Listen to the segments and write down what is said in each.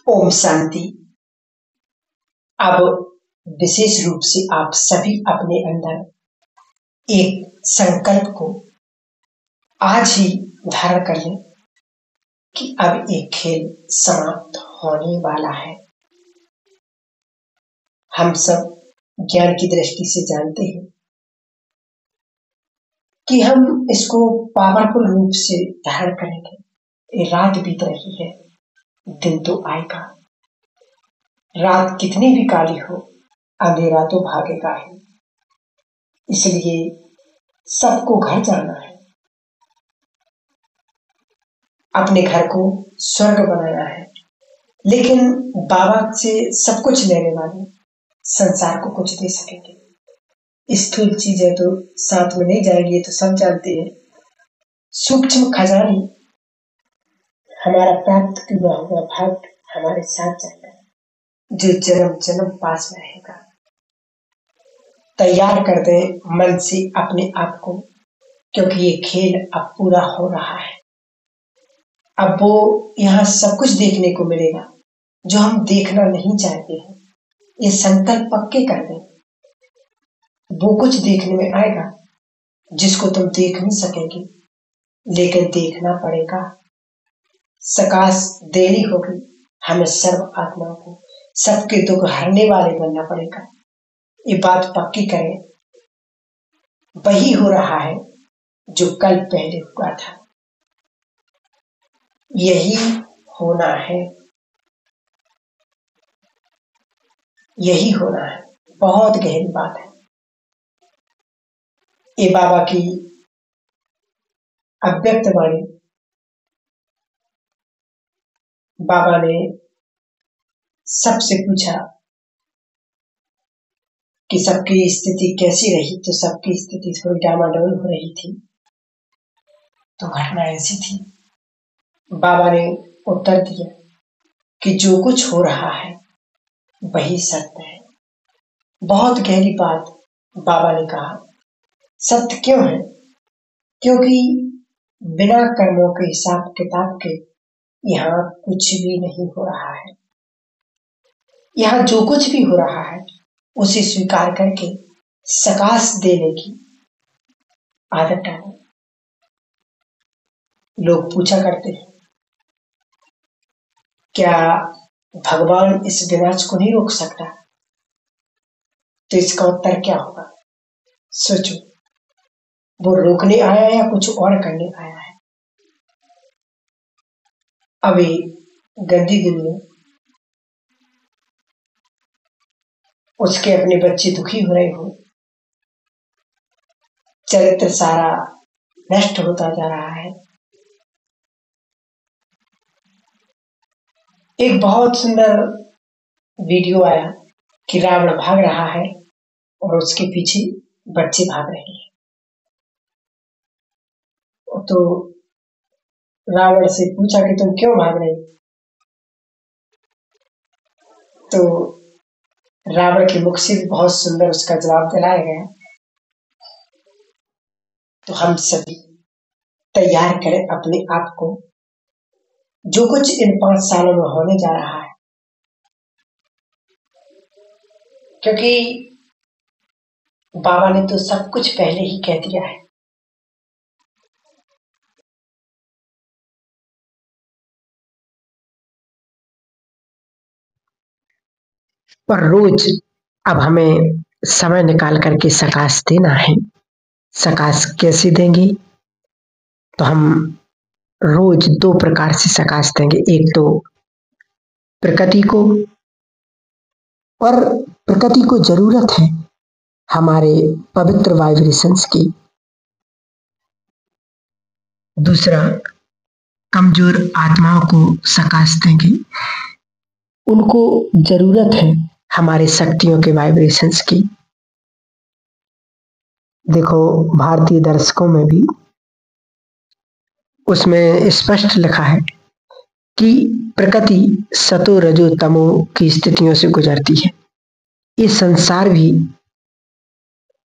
ओम शांति। अब विशेष रूप से आप सभी अपने अंदर एक संकल्प को आज ही धारण कर लें कि अब एक खेल समाप्त होने वाला है। हम सब ज्ञान की दृष्टि से जानते हैं कि हम इसको पावरफुल रूप से धारण करेंगे। रात बीत रही है, दिन तो आएगा। रात कितनी भी काली हो, अंधेरा तो भागेगा ही। इसलिए सबको घर जाना है, अपने घर को स्वर्ग बनाना है। लेकिन बाबा से सब कुछ लेने वाले संसार को कुछ दे सकेंगे। स्थूल चीजें तो साथ में नहीं जाएंगी, ये तो सब जानते हैं। सूक्ष्म खजाने हमारा प्राप्त किया हुआ भाग हमारे साथ जाएगा, जो जन्म जन्म पास में रहेगा। तैयार कर दे मन से अपने आप को, क्योंकि ये खेल अब पूरा हो रहा है। अब वो यहाँ सब कुछ देखने को मिलेगा जो हम देखना नहीं चाहते हैं। ये संकल्प पक्के कर दें। वो कुछ देखने में आएगा जिसको तुम देख नहीं सकेंगे, लेकिन देखना पड़ेगा। सकाश देनी होगी हमें सर्व आत्माओं को, सबके दुख हरने वाले बनना पड़ेगा। ये बात पक्की करें। वही हो रहा है जो कल पहले हुआ था, यही होना है, यही होना है। बहुत गहरी बात है। ये बाबा की अव्यक्त वाणी। बाबा ने सबसे पूछा कि सबकी स्थिति कैसी रही, तो सबकी स्थिति थोड़ी डामाडोल हो रही थी। तो घटना ऐसी थी, बाबा ने उत्तर दिया कि जो कुछ हो रहा है वही सत्य है। बहुत गहरी बात बाबा ने कहा। सत्य क्यों है? क्योंकि बिना कर्मों के हिसाब किताब के यहाँ कुछ भी नहीं हो रहा है। यहाँ जो कुछ भी हो रहा है उसे स्वीकार करके सकाश देने की आदत डालो। लोग पूछा करते हैं, क्या भगवान इस विनाश को नहीं रोक सकता? तो इसका उत्तर क्या होगा? सोचो, वो रोकने आया है या कुछ और करने आया है? अभी गंदी दिन में उसके अपने बच्चे दुखी हो रहे हो, चरित्र सारा नष्ट होता जा रहा है। एक बहुत सुंदर वीडियो आया कि रावण भाग रहा है और उसके पीछे बच्चे भाग रहे हैं। तो रावण से पूछा कि तुम क्यों भाग रहे? तो रावण के मुख से बहुत सुंदर उसका जवाब दिलाया गया। तो हम सभी तैयार करें अपने आप को, जो कुछ इन 5 सालों में होने जा रहा है। क्योंकि बाबा ने तो सब कुछ पहले ही कह दिया है। पर रोज अब हमें समय निकाल करके सकाश देना है। सकाश कैसे देंगे? तो हम रोज 2 प्रकार से सकाश देंगे। एक तो प्रकृति को, और प्रकृति को जरूरत है हमारे पवित्र वाइब्रेशंस की। दूसरा, कमजोर आत्माओं को सकाश देंगे, उनको जरूरत है हमारे शक्तियों के वाइब्रेशंस की। देखो, भारतीय दर्शकों में भी उसमें स्पष्ट लिखा है कि प्रकृति सतो रजो तमो की स्थितियों से गुजरती है। ये संसार भी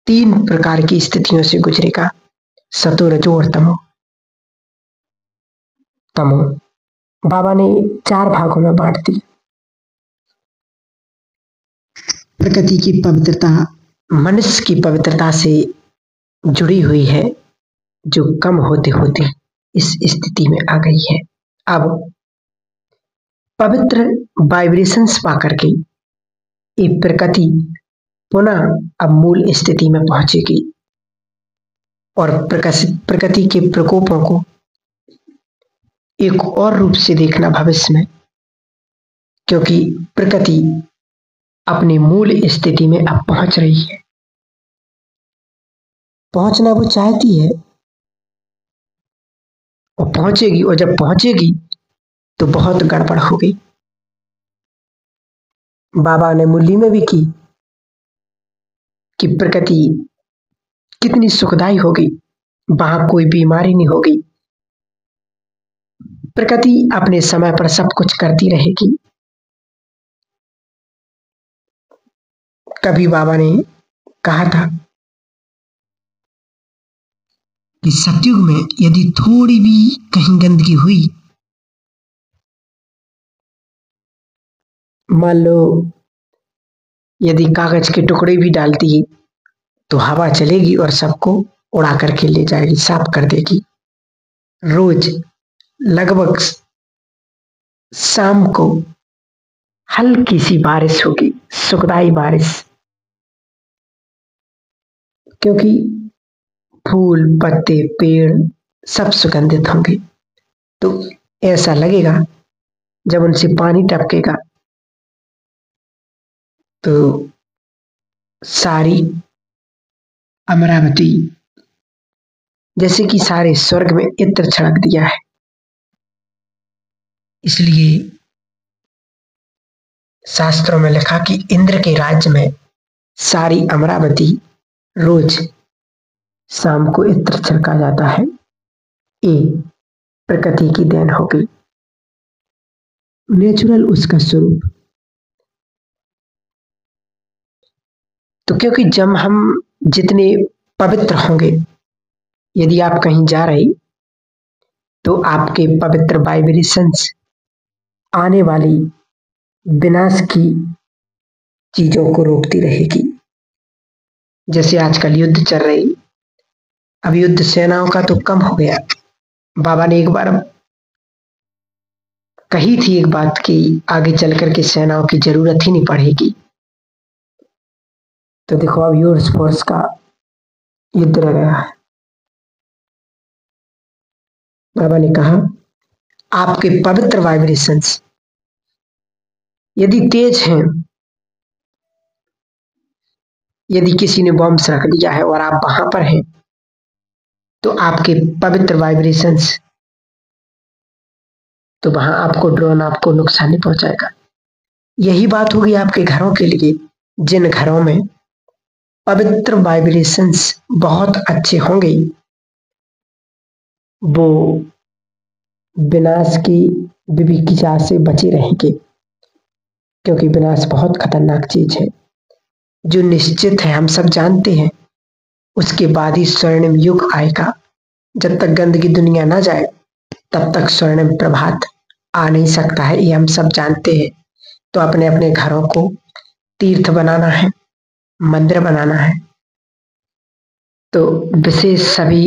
3 प्रकार की स्थितियों से गुजरेगा, सतो रजो और तमो। तमो बाबा ने 4 भागों में बांट दी। प्रकृति की पवित्रता मनुष्य की पवित्रता से जुड़ी हुई है, जो कम होते होते इस स्थिति में आ गई है। अब पवित्र वाइब्रेशंस पा करके ये प्रकृति पुनः अब मूल स्थिति में पहुंचेगी और प्रकृति के प्रकोपों को एक और रूप से देखना भविष्य में, क्योंकि प्रकृति अपनी मूल स्थिति में अब पहुंच रही है। पहुंचना वो चाहती है और पहुंचेगी, और जब पहुंचेगी तो बहुत गड़बड़ हो गई। बाबा ने मुरली में भी की कि प्रकृति कितनी सुखदाई होगी, वहां कोई बीमारी नहीं होगी, प्रकृति अपने समय पर सब कुछ करती रहेगी। कभी बाबा ने कहा था कि सतयुग में यदि थोड़ी भी कहीं गंदगी हुई, मान लो यदि कागज के टुकड़े भी डाल दिए तो हवा चलेगी और सबको उड़ा करके ले जाएगी, साफ कर देगी। रोज लगभग शाम को हल्की सी बारिश होगी, सुखदाई बारिश, क्योंकि फूल पत्ते पेड़ सब सुगंधित होंगे। तो ऐसा लगेगा जब उनसे पानी टपकेगा तो सारी अमरावती जैसे कि सारे स्वर्ग में इत्र छिड़क दिया है। इसलिए शास्त्रों में लिखा कि इंद्र के राज्य में सारी अमरावती रोज शाम को इत्र छिड़का जाता है। ये प्रकृति की देन हो गई, नेचुरल उसका स्वरूप। तो क्योंकि जब हम जितने पवित्र होंगे, यदि आप कहीं जा रहे तो आपके पवित्र वाइब्रेशंस आने वाली विनाश की चीजों को रोकती रहेगी। जैसे आजकल युद्ध चल रही, अब युद्ध सेनाओं का तो कम हो गया। बाबा ने एक बार कही थी एक बात कि आगे चल करके सेनाओं की जरूरत ही नहीं पड़ेगी। तो देखो अब यूएस फोर्स का युद्ध रह गया है। बाबा ने कहा आपके पवित्र वाइब्रेशंस यदि तेज हैं, यदि किसी ने बॉम्ब रख दिया है और आप वहां पर हैं, तो आपके पवित्र वाइब्रेशंस, तो वहां आपको ड्रोन आपको नुकसान नहीं पहुंचाएगा। यही बात होगी आपके घरों के लिए। जिन घरों में पवित्र वाइब्रेशंस बहुत अच्छे होंगे वो विनाश की विविकिचा से बचे रहेंगे, क्योंकि विनाश बहुत खतरनाक चीज है जो निश्चित है, हम सब जानते हैं। उसके बाद ही स्वर्णिम युग आएगा। जब तक गंदगी दुनिया ना जाए तब तक स्वर्णिम प्रभात आ नहीं सकता है, ये हम सब जानते हैं। तो अपने अपने घरों को तीर्थ बनाना है, मंदिर बनाना है। तो विशेष सभी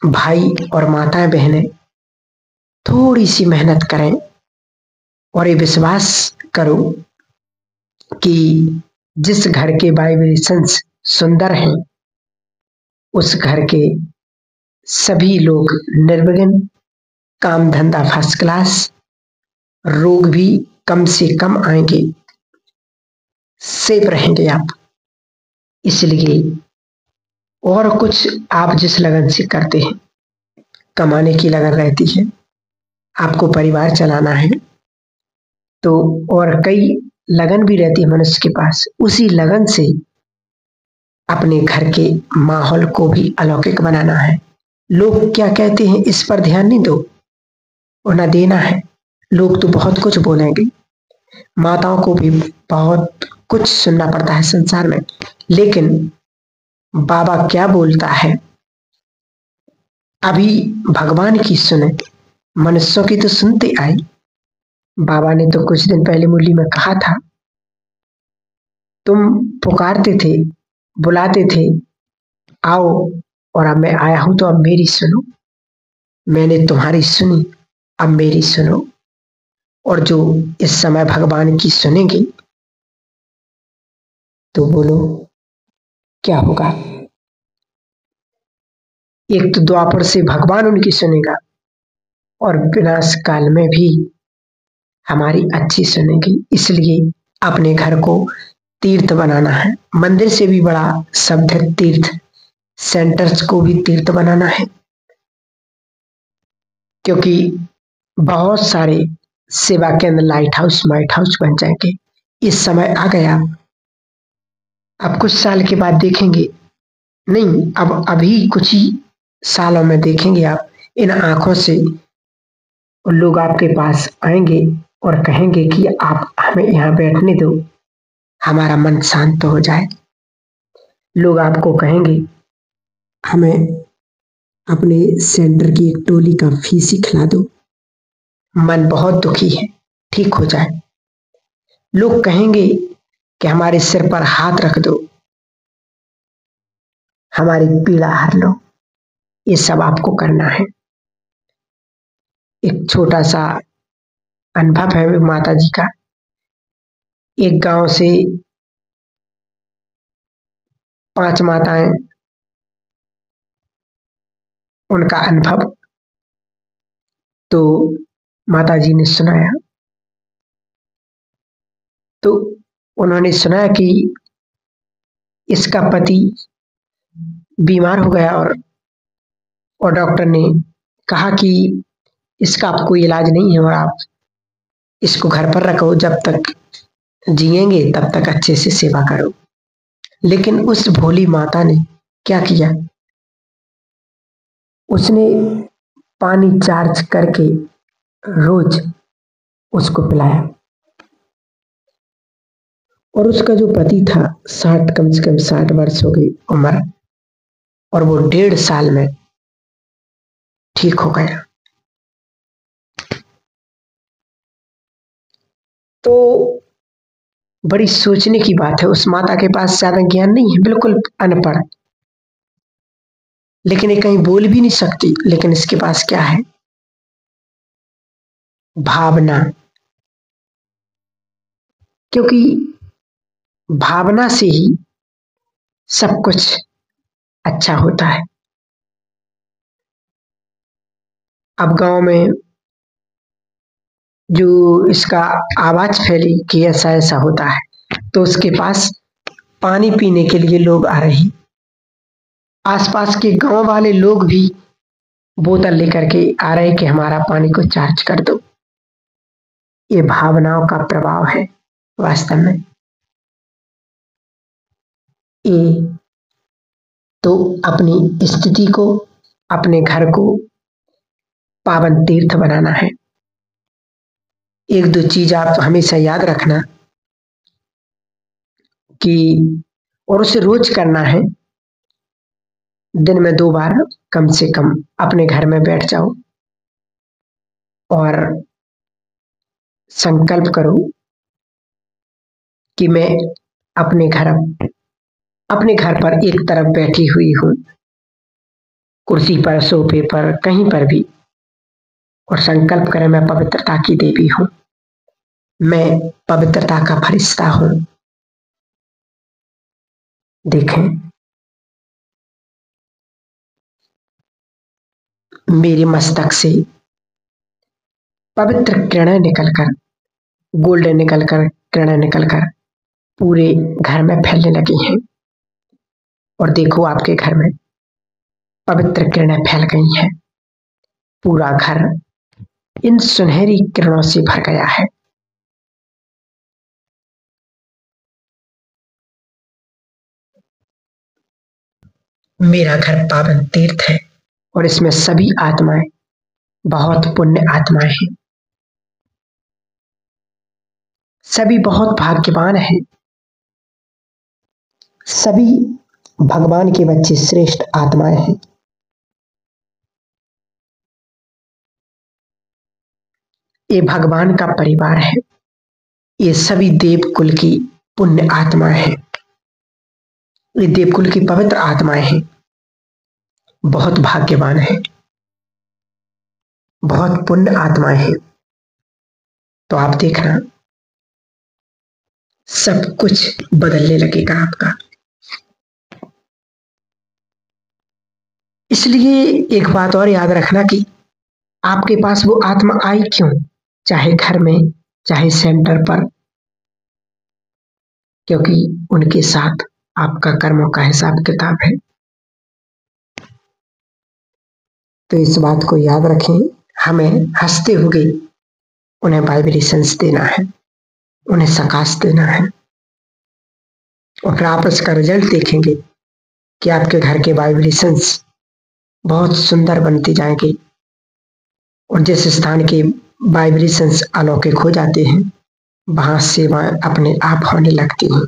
भाई और माताएं बहनें थोड़ी सी मेहनत करें और ये विश्वास करो कि जिस घर के वाइब्रेशंस सुंदर हैं उस घर के सभी लोग निर्विघ्न, काम धंधा फर्स्ट क्लास, रोग भी कम से कम आएंगे, सेफ रहेंगे आप। इसलिए और कुछ आप जिस लगन से करते हैं, कमाने की लगन रहती है, आपको परिवार चलाना है, तो और कई लगन भी रहती है मनुष्य के पास। उसी लगन से अपने घर के माहौल को भी अलौकिक बनाना है। लोग क्या कहते हैं इस पर ध्यान नहीं दो और ना देना है। लोग तो बहुत कुछ बोलेंगे, माताओं को भी बहुत कुछ सुनना पड़ता है संसार में, लेकिन बाबा क्या बोलता है अभी भगवान की सुने, मनुष्यों की तो सुनते आई। बाबा ने तो कुछ दिन पहले मुरली में कहा था तुम पुकारते थे, बुलाते थे, आओ, और अब मैं आया हूं तो अब मेरी सुनो। मैंने तुम्हारी सुनी, अब मेरी सुनो। और जो इस समय भगवान की सुनेंगे तो बोलो क्या होगा। एक तो द्वापर से भगवान उनकी सुनेगा और विनाश काल में भी हमारी अच्छी सुनेगी। इसलिए अपने घर को तीर्थ बनाना है। मंदिर से भी बड़ा शब्द है तीर्थ। सेंटर्स को भी तीर्थ बनाना है, क्योंकि बहुत सारे सेवा केंद्र लाइट हाउस माइट हाउस बन जाएंगे। इस समय आ गया। अब कुछ साल के बाद देखेंगे, नहीं, अब अभी कुछ ही सालों में देखेंगे आप इन आंखों से, लोग आपके पास आएंगे और कहेंगे कि आप हमें यहाँ बैठने दो, हमारा मन शांत हो जाए। लोग आपको कहेंगे हमें अपने सेंटर की एक टोली का फीस ही खिला दो, मन बहुत दुखी है, ठीक हो जाए। लोग कहेंगे कि हमारे सिर पर हाथ रख दो, हमारी पीड़ा हर लो। ये सब आपको करना है। एक छोटा सा अनुभव है माता जी का। एक गांव से 5 माताएं, उनका अनुभव तो माता जी ने सुनाया। तो उन्होंने सुनाया कि इसका पति बीमार हो गया और डॉक्टर ने कहा कि इसका अब कोई इलाज नहीं है और आप इसको घर पर रखो, जब तक जिएंगे तब तक अच्छे से सेवा करो। लेकिन उस भोली माता ने क्या किया, उसने पानी चार्ज करके रोज उसको पिलाया। और उसका जो पति था, 60, कम से कम 60 वर्ष हो गई उम्र, और वो 1.5 साल में ठीक हो गया। तो बड़ी सोचने की बात है। उस माता के पास ज्यादा ज्ञान नहीं है, बिल्कुल अनपढ़, लेकिन ये कहीं बोल भी नहीं सकती। लेकिन इसके पास क्या है, भावना। क्योंकि भावना से ही सब कुछ अच्छा होता है। अब गांव में जो इसका आवाज फैली कि ऐसा ऐसा होता है, तो उसके पास पानी पीने के लिए लोग आ रहे। आसपास के गांव वाले लोग भी बोतल लेकर के आ रहे कि हमारा पानी को चार्ज कर दो। ये भावनाओं का प्रभाव है वास्तव में। ये तो अपनी स्थिति को, अपने घर को पावन तीर्थ बनाना है। 1-2 चीज आप हमेशा याद रखना कि, और उसे रोज करना है। दिन में 2 बार कम से कम अपने घर में बैठ जाओ और संकल्प करो कि मैं अपने घर पर एक तरफ बैठी हुई हूँ, कुर्सी पर, सोफे पर, कहीं पर भी, और संकल्प करें मैं पवित्रता की देवी हूँ, मैं पवित्रता का फरिश्ता हूँ। देखें, मेरे मस्तक से पवित्र किरणें निकलकर, गोल्डन निकलकर, किरणें निकलकर पूरे घर में फैलने लगी हैं। और देखो आपके घर में पवित्र किरणें फैल गई हैं। पूरा घर इन सुनहरी किरणों से भर गया है। मेरा घर पावन तीर्थ है और इसमें सभी आत्माएं बहुत पुण्य आत्माएं हैं। सभी बहुत भाग्यवान हैं। सभी भगवान के बच्चे श्रेष्ठ आत्माएं हैं। ये भगवान का परिवार है। ये सभी देव कुल की पुण्य आत्मा है, ये देवकुल की पवित्र आत्माएं हैं, बहुत भाग्यवान है, बहुत पुण्य आत्माएं हैं। तो आप देखना सब कुछ बदलने लगेगा आपका। इसलिए एक बात और याद रखना कि आपके पास वो आत्मा आई क्यों, चाहे घर में चाहे सेंटर पर, क्योंकि उनके साथ आपका कर्मों का हिसाब किताब है। तो इस बात को याद रखें, हमें हंसते हुए उन्हें वाइब्रेशंस देना है, उन्हें सकाश देना है, और फिर आप इसका रिजल्ट देखेंगे कि आपके घर के वाइब्रेशंस बहुत सुंदर बनते जाएंगे, और जिस स्थान के वाइब्रेशंस अलौकिक हो जाते हैं वहां सेवा अपने आप होने लगती हैं।